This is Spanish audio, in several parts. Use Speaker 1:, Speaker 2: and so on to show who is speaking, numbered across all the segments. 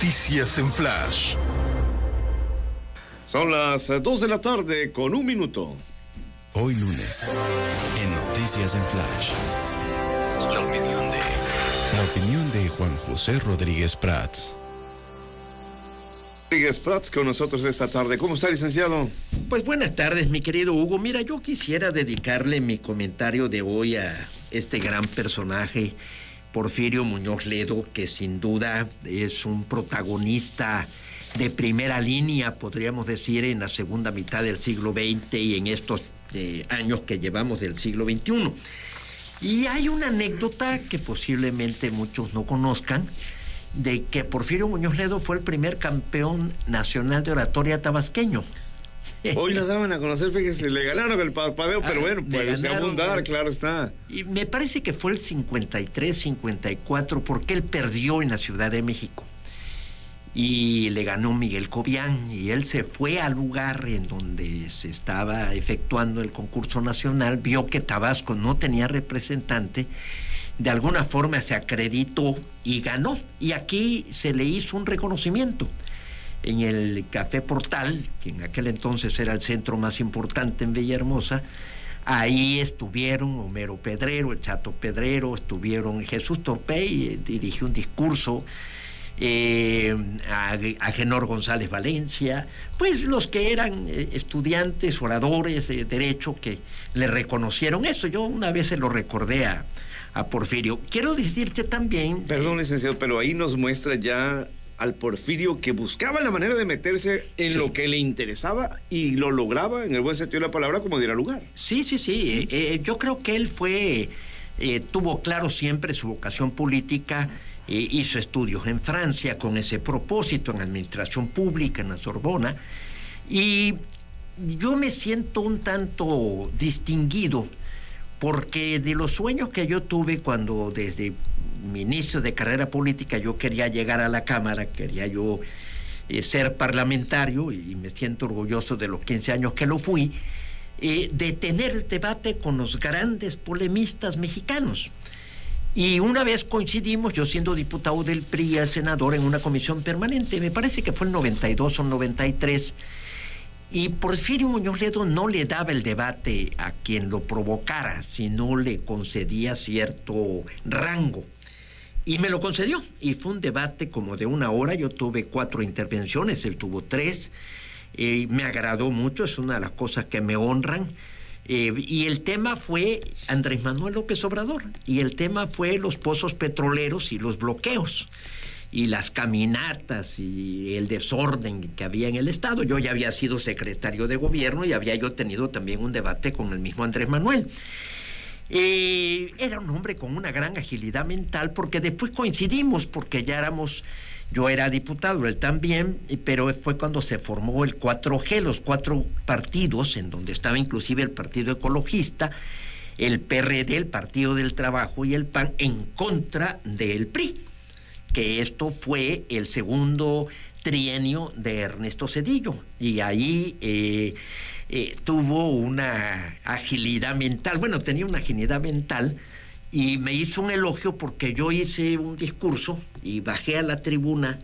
Speaker 1: Noticias en Flash.
Speaker 2: Son las 2 de la tarde con 1 minuto.
Speaker 1: Hoy lunes, en Noticias en Flash. La opinión de Juan José Rodríguez Prats.
Speaker 2: Rodríguez Prats con nosotros esta tarde. ¿Cómo está, licenciado?
Speaker 3: Pues buenas tardes, mi querido Hugo. Mira, yo quisiera dedicarle mi comentario de hoy a este gran personaje, Porfirio Muñoz Ledo, que sin duda es un protagonista de primera línea, podríamos decir, en la segunda mitad del siglo XX y en estos años que llevamos del siglo XXI. Y hay una anécdota que posiblemente muchos no conozcan, de que Porfirio Muñoz Ledo fue el primer campeón nacional de oratoria tabasqueño.
Speaker 2: Hoy la daban a conocer, fíjese, le ganaron el parpadeo, pero bueno, pues abundar, claro está.
Speaker 3: Y me parece que fue el 53, 54, porque él perdió en la Ciudad de México. Y le ganó Miguel Cobián, y él se fue al lugar en donde se estaba efectuando el concurso nacional, vio que Tabasco no tenía representante, de alguna forma se acreditó y ganó. Y aquí se le hizo un reconocimiento. En el Café Portal, que en aquel entonces era el centro más importante en Villahermosa, ahí estuvieron Homero Pedrero, el Chato Pedrero, estuvieron Jesús Torpey, dirigió un discurso, a Genor González Valencia, pues los que eran estudiantes, oradores de derecho, que le reconocieron eso. Yo una vez se lo recordé a Porfirio. Quiero decirte también...
Speaker 2: Perdón, licenciado, pero ahí nos muestra ya al Porfirio que buscaba la manera de meterse en lo que le interesaba y lo lograba, en el buen sentido de la palabra, como diera lugar.
Speaker 3: Sí. Yo creo que él tuvo claro siempre su vocación política, hizo estudios en Francia con ese propósito, en administración pública, en la Sorbona, y yo me siento un tanto distinguido, porque de los sueños que yo tuve cuando desde mi inicio de carrera política yo quería llegar a la Cámara, quería yo ser parlamentario, y me siento orgulloso de los 15 años que lo fui, de tener el debate con los grandes polemistas mexicanos. Y una vez coincidimos, yo siendo diputado del PRI, el senador, en una comisión permanente, me parece que fue el 92 o 93, y Porfirio Muñoz Ledo no le daba el debate a quien lo provocara, sino le concedía cierto rango. Y me lo concedió, y fue un debate como de 1 hora. Yo tuve 4 intervenciones, él tuvo 3. Me agradó mucho, es una de las cosas que me honran. Y el tema fue Andrés Manuel López Obrador, y el tema fue los pozos petroleros y los bloqueos, y las caminatas y el desorden que había en el Estado. Yo ya había sido secretario de gobierno y había yo tenido también un debate con el mismo Andrés Manuel. Era un hombre con una gran agilidad mental, porque después coincidimos, porque yo era diputado, él también, pero fue cuando se formó el 4G, los 4 partidos, en donde estaba inclusive el Partido Ecologista, el PRD, el Partido del Trabajo y el PAN, en contra del PRI, que esto fue el segundo trienio de Ernesto Zedillo, y ahí tuvo una agilidad mental, tenía una agilidad mental, y me hizo un elogio porque yo hice un discurso y bajé de la tribuna,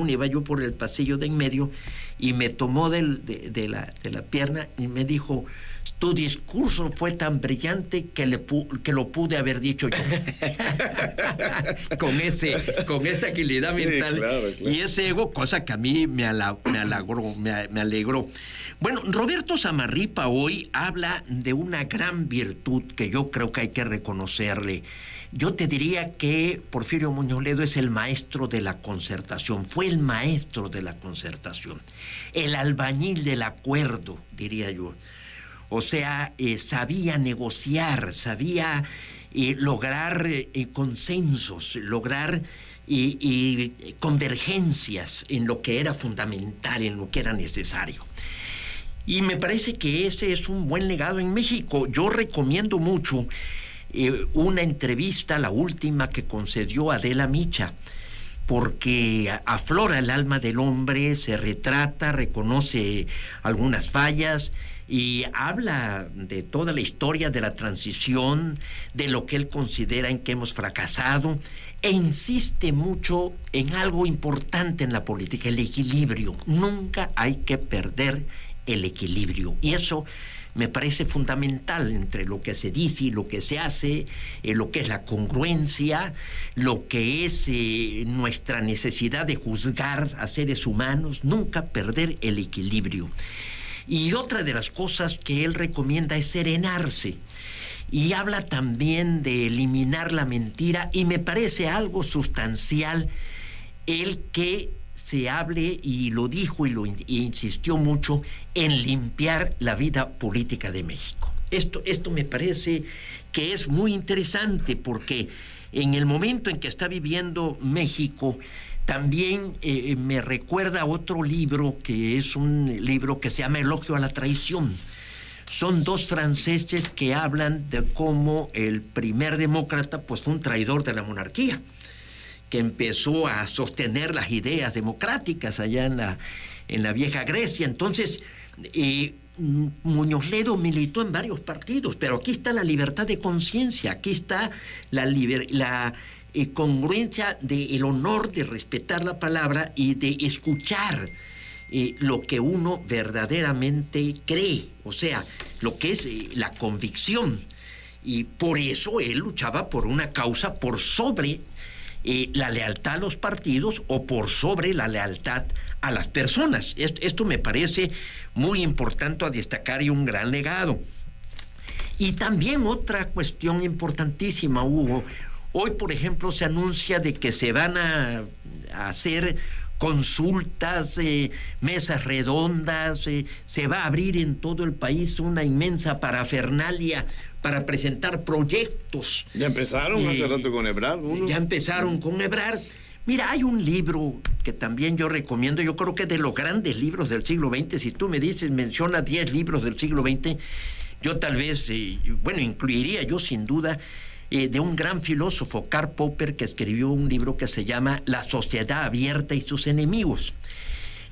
Speaker 3: iba yo por el pasillo de en medio, y me tomó de la pierna y me dijo: tu discurso fue tan brillante que lo pude haber dicho yo. con esa agilidad mental, claro. Y ese ego, cosa que a mí me alegró. Bueno, Roberto Zamarripa hoy habla de una gran virtud que yo creo que hay que reconocerle. Yo te diría que Porfirio Muñoz Ledo es el maestro de la concertación, fue el maestro de la concertación, el albañil del acuerdo, diría yo. O sea, sabía negociar, sabía lograr consensos, lograr convergencias en lo que era fundamental, en lo que era necesario. Y me parece que ese es un buen legado en México. Yo recomiendo mucho una entrevista, la última que concedió Adela Micha, porque aflora el alma del hombre, se retrata, reconoce algunas fallas, y habla de toda la historia de la transición, de lo que él considera en que hemos fracasado, e insiste mucho en algo importante en la política, el equilibrio. Nunca hay que perder el equilibrio, y eso me parece fundamental entre lo que se dice y lo que se hace, lo que es la congruencia, lo que es nuestra necesidad de juzgar a seres humanos, nunca perder el equilibrio. Y otra de las cosas que él recomienda es serenarse. Y habla también de eliminar la mentira, y me parece algo sustancial el que se hable, y lo dijo y insistió mucho, en limpiar la vida política de México. Esto me parece que es muy interesante, porque en el momento en que está viviendo México, también me recuerda otro libro, que es un libro que se llama Elogio a la traición. Son dos franceses que hablan de cómo el primer demócrata pues fue un traidor de la monarquía, que empezó a sostener las ideas democráticas allá en la vieja Grecia. Entonces, Muñoz Ledo militó en varios partidos, pero aquí está la libertad de conciencia, aquí está la congruencia del honor de respetar la palabra y de escuchar lo que uno verdaderamente cree, o sea, lo que es la convicción. Y por eso él luchaba por una causa por sobre la lealtad a los partidos o por sobre la lealtad a las personas. Esto me parece muy importante a destacar, y un gran legado. Y también otra cuestión importantísima, Hugo. Hoy, por ejemplo, se anuncia de que se van a hacer consultas, mesas redondas, se va a abrir en todo el país una inmensa parafernalia para presentar proyectos.
Speaker 2: Ya empezaron hace rato con Ebrard.
Speaker 3: Ya empezaron con Ebrard. Mira, hay un libro que también yo recomiendo, yo creo que es de los grandes libros del siglo XX. Si tú me dices, menciona 10 libros del siglo XX, yo tal vez, incluiría yo sin duda de un gran filósofo, Karl Popper, que escribió un libro que se llama La sociedad abierta y sus enemigos.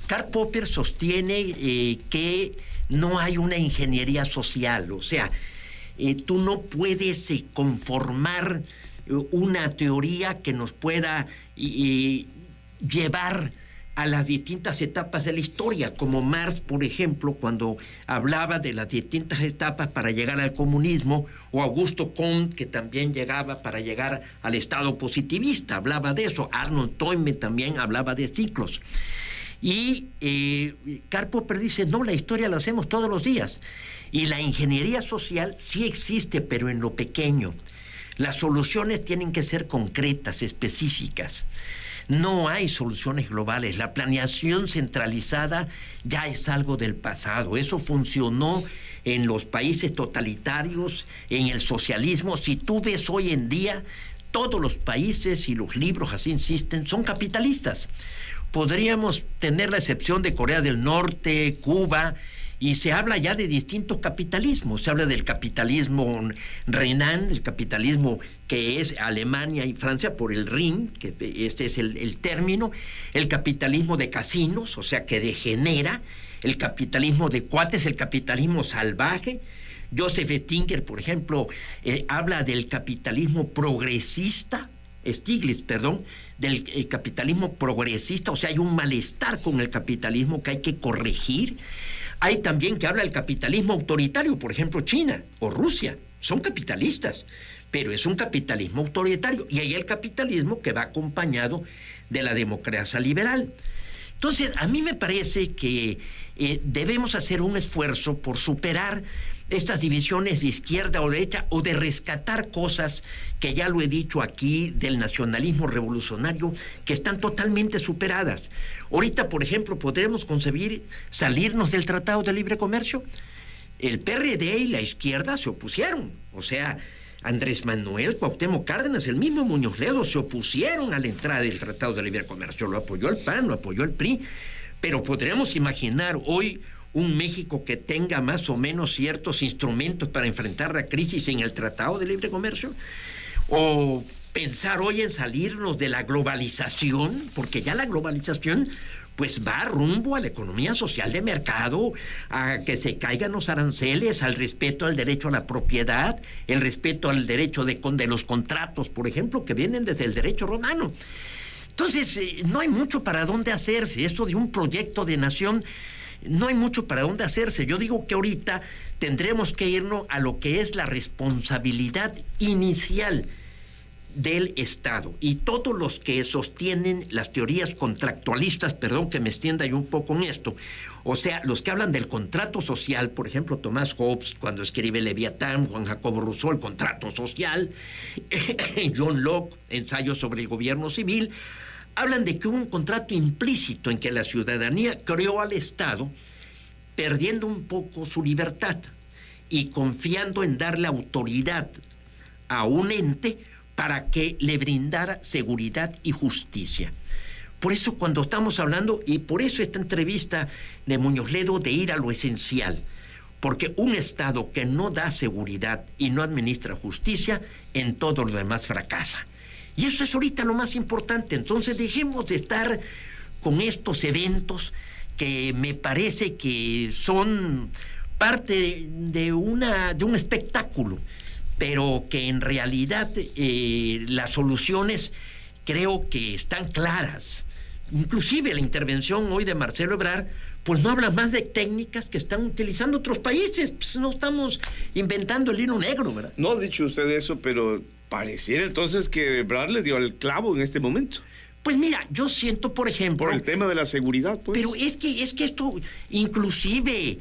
Speaker 3: Karl Popper sostiene que no hay una ingeniería social, o sea, tú no puedes conformar una teoría que nos pueda llevar a las distintas etapas de la historia, como Marx, por ejemplo, cuando hablaba de las distintas etapas para llegar al comunismo, o Augusto Comte, que también llegaba para llegar al estado positivista, hablaba de eso. Arnold Toynbee también hablaba de ciclos. Y Karl Popper dice, no, la historia la hacemos todos los días. Y la ingeniería social sí existe, pero en lo pequeño. Las soluciones tienen que ser concretas, específicas. No hay soluciones globales. La planeación centralizada ya es algo del pasado. Eso funcionó en los países totalitarios, en el socialismo. Si tú ves hoy en día, todos los países, y los libros así insisten, son capitalistas. Podríamos tener la excepción de Corea del Norte, Cuba, y se habla ya de distintos capitalismos. Se habla del capitalismo Renan, el capitalismo que es Alemania y Francia por el Rin, que este es el término, el capitalismo de casinos, o sea, que degenera, el capitalismo de cuates, el capitalismo salvaje. Joseph Stiglitz, por ejemplo, habla del capitalismo progresista, del capitalismo progresista, o sea, hay un malestar con el capitalismo que hay que corregir. Hay también que habla del capitalismo autoritario, por ejemplo, China o Rusia, son capitalistas, pero es un capitalismo autoritario, y hay el capitalismo que va acompañado de la democracia liberal. Entonces, a mí me parece que debemos hacer un esfuerzo por superar estas divisiones de izquierda o derecha, o de rescatar cosas que ya lo he dicho aquí del nacionalismo revolucionario, que están totalmente superadas. Ahorita, por ejemplo, podremos concebir salirnos del Tratado de Libre Comercio. El PRD y la izquierda se opusieron, o sea, Andrés Manuel, Cuauhtémoc Cárdenas, el mismo Muñoz Ledo se opusieron a la entrada del Tratado de Libre Comercio. Lo apoyó el PAN, lo apoyó el PRI, pero podríamos imaginar hoy un México que tenga más o menos ciertos instrumentos para enfrentar la crisis en el Tratado de Libre Comercio. O pensar hoy en salirnos de la globalización, porque ya la globalización pues va rumbo a la economía social de mercado, a que se caigan los aranceles, al respeto al derecho a la propiedad, el respeto al derecho de los contratos, por ejemplo, que vienen desde el derecho romano. Entonces, no hay mucho para dónde hacerse. Esto de un proyecto de nación, no hay mucho para dónde hacerse. Yo digo que ahorita tendremos que irnos a lo que es la responsabilidad inicial del Estado, y todos los que sostienen las teorías contractualistas, perdón que me extienda yo un poco en esto, o sea, los que hablan del contrato social, por ejemplo, Tomás Hobbes cuando escribe Leviatán, Juan Jacobo Rousseau, el contrato social, John Locke, Ensayo sobre el gobierno civil, hablan de que hubo un contrato implícito en que la ciudadanía creó al Estado perdiendo un poco su libertad y confiando en darle autoridad a un ente para que le brindara seguridad y justicia. Por eso cuando estamos hablando, y por eso esta entrevista de Muñoz Ledo, de ir a lo esencial, porque un Estado que no da seguridad y no administra justicia, en todo lo demás fracasa. Y eso es ahorita lo más importante. Entonces dejemos de estar con estos eventos que me parece que son parte de un espectáculo, pero que en realidad las soluciones creo que están claras. Inclusive la intervención hoy de Marcelo Ebrard, pues no habla más de técnicas que están utilizando otros países. Pues no estamos inventando el hilo negro, ¿verdad?
Speaker 2: No ha dicho usted eso, pero pareciera entonces que Ebrard le dio al clavo en este momento.
Speaker 3: Pues mira, yo siento, por ejemplo...
Speaker 2: Por el tema de la seguridad, pues.
Speaker 3: Pero es que esto inclusive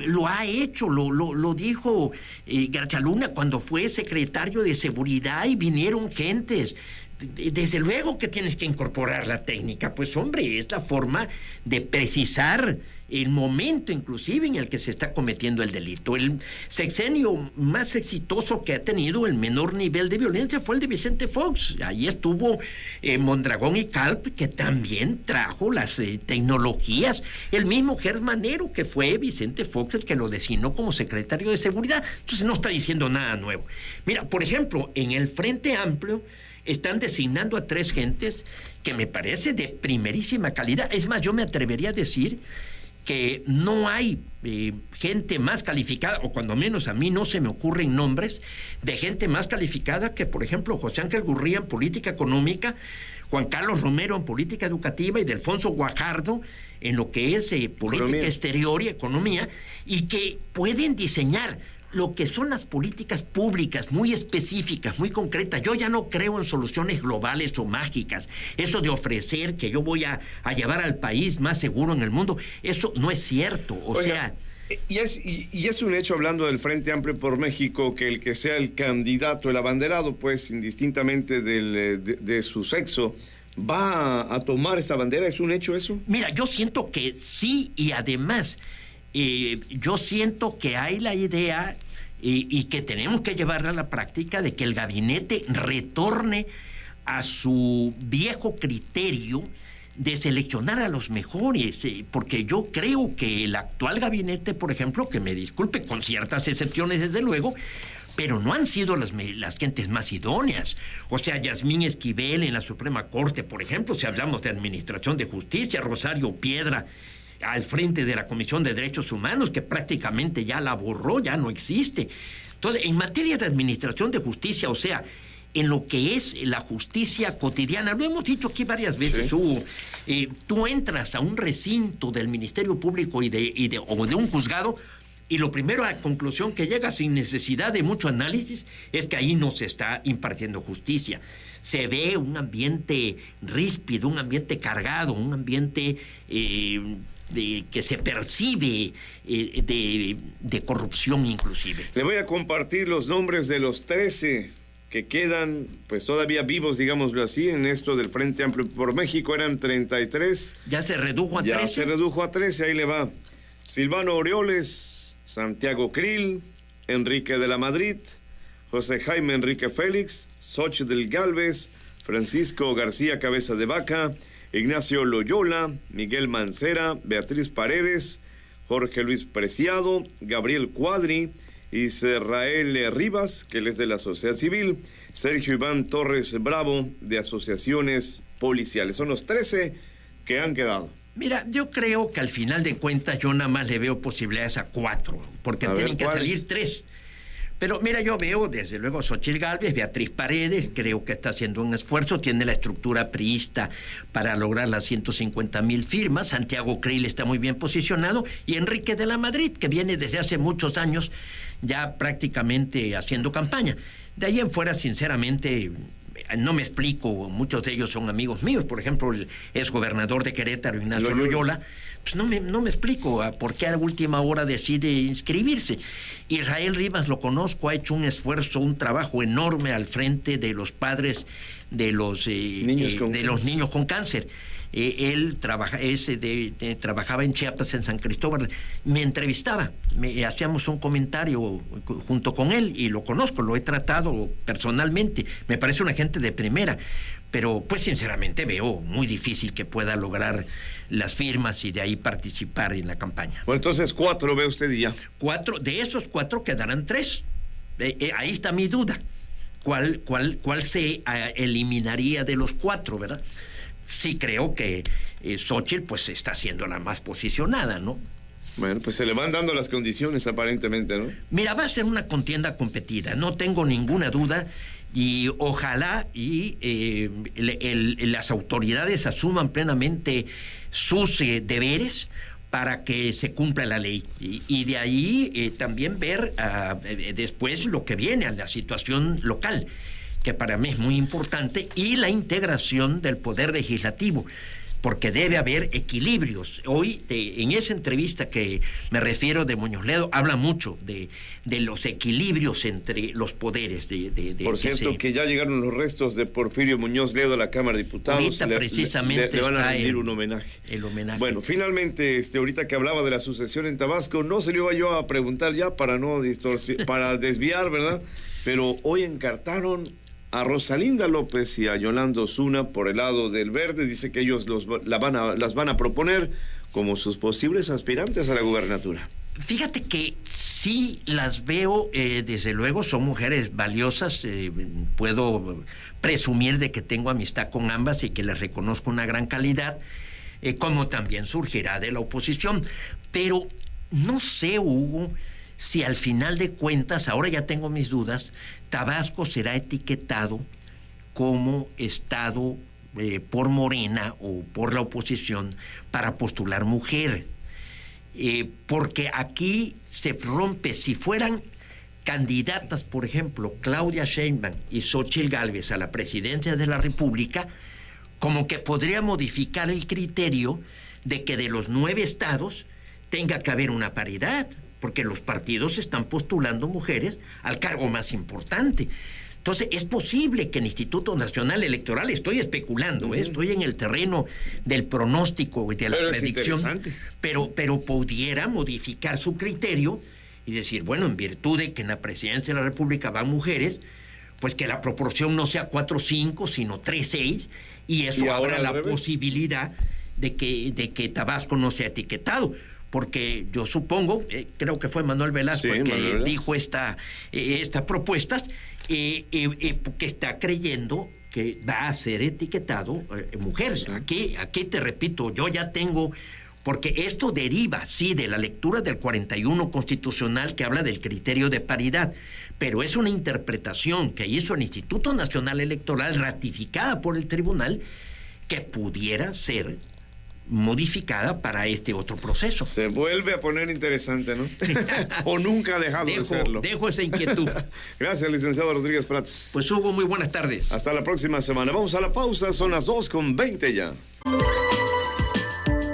Speaker 3: lo ha hecho, lo dijo García Luna cuando fue secretario de Seguridad y vinieron gentes. Desde luego que tienes que incorporar la técnica, pues hombre, es la forma de precisar el momento inclusive en el que se está cometiendo el delito. El sexenio más exitoso que ha tenido el menor nivel de violencia fue el de Vicente Fox. Ahí estuvo Mondragón y Calp, que también trajo las tecnologías. El mismo Gers Manero, que fue Vicente Fox el que lo designó como secretario de Seguridad. Entonces no está diciendo nada nuevo. Mira, por ejemplo, en el Frente Amplio están designando a 3 gentes que me parece de primerísima calidad. Es más, yo me atrevería a decir que no hay gente más calificada, o cuando menos a mí no se me ocurren nombres de gente más calificada que, por ejemplo, José Ángel Gurría en política económica, Juan Carlos Romero en política educativa y Delfonso Guajardo en lo que es política exterior y economía, y que pueden diseñar lo que son las políticas públicas muy específicas, muy concretas. Yo ya no creo en soluciones globales o mágicas. Eso de ofrecer que yo voy a llevar al país más seguro en el mundo, eso no es cierto.
Speaker 2: Oiga, y es un hecho, hablando del Frente Amplio por México, que el que sea el candidato, el abanderado, pues indistintamente de su sexo, va a tomar esa bandera. ¿Es un hecho eso?
Speaker 3: Mira, yo siento que sí, y además yo siento que hay la idea y que tenemos que llevarla a la práctica de que el gabinete retorne a su viejo criterio de seleccionar a los mejores, porque yo creo que el actual gabinete, por ejemplo, que me disculpe, con ciertas excepciones desde luego, pero no han sido las gentes más idóneas. O sea, Yasmín Esquivel en la Suprema Corte, por ejemplo, si hablamos de Administración de Justicia, Rosario Piedra al frente de la Comisión de Derechos Humanos, que prácticamente ya la borró, ya no existe. Entonces, en materia de administración de justicia, o sea, en lo que es la justicia cotidiana, lo hemos dicho aquí varias veces, sí. Hugo, tú entras a un recinto del Ministerio Público o de un juzgado, y lo primero a la conclusión que llega, sin necesidad de mucho análisis, es que ahí no se está impartiendo justicia. Se ve un ambiente ríspido, un ambiente cargado, un ambiente que se percibe de corrupción inclusive.
Speaker 2: Le voy a compartir los nombres de los 13 que quedan pues todavía vivos, digámoslo así, en esto del Frente Amplio por México. Eran 33.
Speaker 3: ¿Ya se redujo a 13?
Speaker 2: Ya se redujo a 13, ahí le va. Silvano Orioles, Santiago Krill, Enrique de la Madrid, José Jaime Enrique Félix, Xochitl Gálvez, Francisco García Cabeza de Vaca, Ignacio Loyola, Miguel Mancera, Beatriz Paredes, Jorge Luis Preciado, Gabriel Cuadri, Israel Rivas, que él es de la sociedad civil, Sergio Iván Torres Bravo, de asociaciones policiales. Son los 13 que han quedado.
Speaker 3: Mira, yo creo que al final de cuentas yo nada más le veo posibilidades a 4, porque tienen que salir 3. Pero mira, yo veo desde luego Xóchitl Gálvez, Beatriz Paredes, creo que está haciendo un esfuerzo, tiene la estructura priista para lograr las 150,000 firmas, Santiago Krill está muy bien posicionado, y Enrique de la Madrid, que viene desde hace muchos años ya prácticamente haciendo campaña. De ahí en fuera, sinceramente, no me explico, muchos de ellos son amigos míos, por ejemplo, el exgobernador de Querétaro, Ignacio Loyola, pues no me explico por qué a última hora decide inscribirse. Israel Rivas lo conozco, ha hecho un esfuerzo, un trabajo enorme al frente de los padres de los niños con cáncer. Él trabajaba en Chiapas, en San Cristóbal, me entrevistaba, hacíamos un comentario junto con él y lo conozco, lo he tratado personalmente, me parece una gente de primera, pero pues sinceramente veo muy difícil que pueda lograr las firmas y de ahí participar en la campaña.
Speaker 2: Bueno, entonces 4 ve usted ya.
Speaker 3: 4, de esos 4 quedarán 3. Ahí está mi duda. ¿Cuál se eliminaría de los 4, verdad? Sí creo que Xóchitl pues está siendo la más posicionada, ¿no?
Speaker 2: Bueno, pues se le van dando las condiciones aparentemente, ¿no?
Speaker 3: Mira, va a ser una contienda competida, no tengo ninguna duda, y ojalá las autoridades asuman plenamente sus deberes para que se cumpla la ley. Y de ahí también ver después lo que viene a la situación local, que para mí es muy importante, y la integración del poder legislativo, porque debe haber equilibrios. Hoy, en esa entrevista que me refiero de Muñoz Ledo, habla mucho de los equilibrios entre los poderes.
Speaker 2: Por cierto, que ya llegaron los restos de Porfirio Muñoz Ledo a la Cámara de Diputados.
Speaker 3: Ahorita precisamente
Speaker 2: le van a rendir un homenaje.
Speaker 3: El homenaje.
Speaker 2: Bueno, finalmente, ahorita que hablaba de la sucesión en Tabasco, no se le iba yo a preguntar ya para no para desviar, ¿verdad? Pero hoy encartaron a Rosalinda López y a Yolanda Osuna por el lado del Verde. Dice que ellos las van a proponer como sus posibles aspirantes a la gubernatura.
Speaker 3: Fíjate que sí las veo, desde luego son mujeres valiosas, puedo presumir de que tengo amistad con ambas y que les reconozco una gran calidad, como también surgirá de la oposición. Pero no sé, Hugo, si al final de cuentas, ahora ya tengo mis dudas, Tabasco será etiquetado como estado por Morena o por la oposición para postular mujer. Porque aquí se rompe, si fueran candidatas, por ejemplo, Claudia Sheinbaum y Xóchitl Gálvez a la presidencia de la República, como que podría modificar el criterio de que de los 9 estados tenga que haber una paridad, porque los partidos están postulando mujeres al cargo más importante. Entonces, es posible que el Instituto Nacional Electoral, estoy especulando, estoy en el terreno del pronóstico y de la predicción, pero pudiera modificar su criterio y decir, bueno, en virtud de que en la presidencia de la República van mujeres, pues que la proporción no sea 4-5, sino 3-6, y eso abra la posibilidad de que Tabasco no sea etiquetado. Porque yo supongo, creo que fue Manuel Velasco que dijo estas propuestas, que está creyendo que va a ser etiquetado mujer. Aquí te repito, yo ya tengo, porque esto deriva, sí, de la lectura del 41 constitucional que habla del criterio de paridad, pero es una interpretación que hizo el Instituto Nacional Electoral, ratificada por el tribunal, que pudiera ser modificada para este otro proceso.
Speaker 2: Se vuelve a poner interesante, ¿no? O nunca ha dejado de serlo.
Speaker 3: Dejo esa inquietud.
Speaker 2: Gracias, licenciado Rodríguez Prats.
Speaker 3: Pues Hugo, muy buenas tardes.
Speaker 2: Hasta la próxima semana. Vamos a la pausa, son las 2:20 ya.